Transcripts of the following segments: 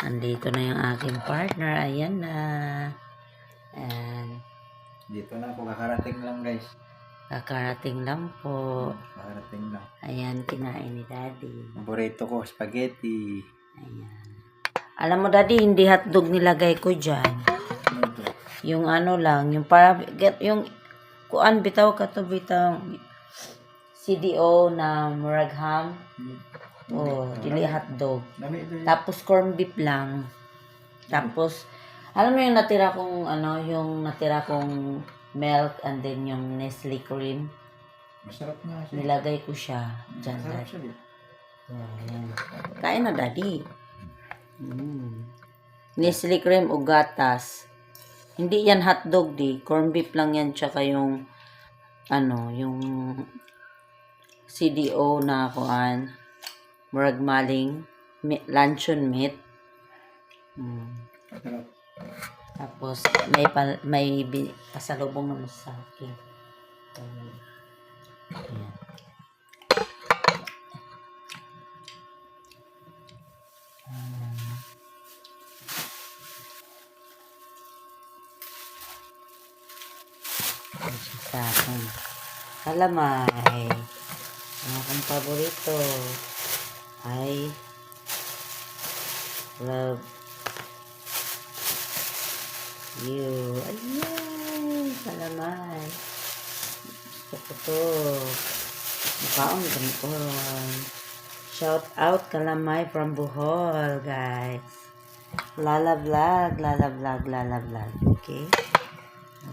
Nandito na yung aking partner. Ayan na. And Dito na ako, kakarating lang guys. kakarating lang po. Kakarating lang. Ayan, kinain ni Daddy. Paborito ko, spaghetti. Ayan. Alam mo, Daddy, hindi hotdog nilagay ko dyan. Ano ito? Yung ano lang, yung para, yung, kuan, bitaw ka to, bitaw. CDO na muragham. Oh, dili hotdog. Dami ito yun. Tapos corn beef lang. Tapos, alam mo yung natira kong, yung natira kong milk and then yung Nestle cream. Masarap nga siya. Nilagay ko siya dyan. Masarap siya din. Ayan. Kain na, Daddy. Nestle cream o gatas. Hindi yan hotdog, di. Corn beef lang yan, tsaka yung, yung CDO na kuan. Murag maling luncheon meat. Masarap. Tapos may pasalubong naman sa akin. Ayan. Sa akin. Calamay. Ang aking paborito. I love you. Ayan. Calamay. Gusto ko to. Mukhaong ganito. Shout out Calamay from Bohol, guys. Lala vlog, lala vlog, lala vlog. Okay?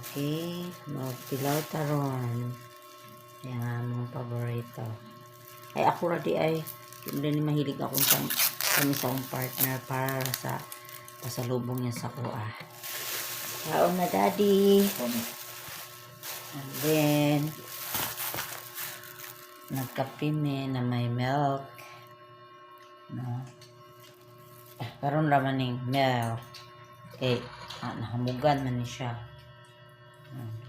Okay. Magpilaw taron. Yan nga mong paborito. Ay, ako radi ay. Hindi mahilig akong kami sa akong partner para sa pasalubong niya sa kuha. Kaon na, Daddy. And then, nagkape na may milk. No? Karon raman ning milk. Okay. Nahamugan man ni siya.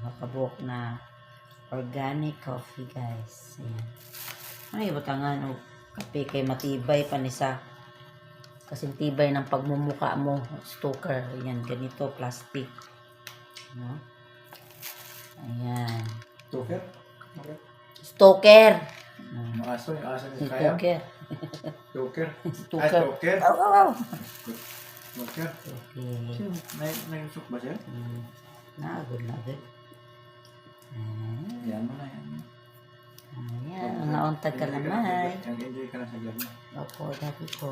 Nakakabuok na organic coffee, guys. Ayan. Ano yung batangan o kape kay matibay pa ni sa kasing tibay ng pagmumuka mo. Stoker. Ayan, ganito, plastic. No? Ayan. Stoker? Okay. Stoker. Yung aso Si yung kaya? Stoker. Stoker? Stoker. Stoker? Aw. Stoker? Okay. May usok ba siya? Nagod. Yan mo na yan. Ayan, ang nauntag ka naman. Nag-enjoy ka na sa vlog mo. Opo, Daddy ko.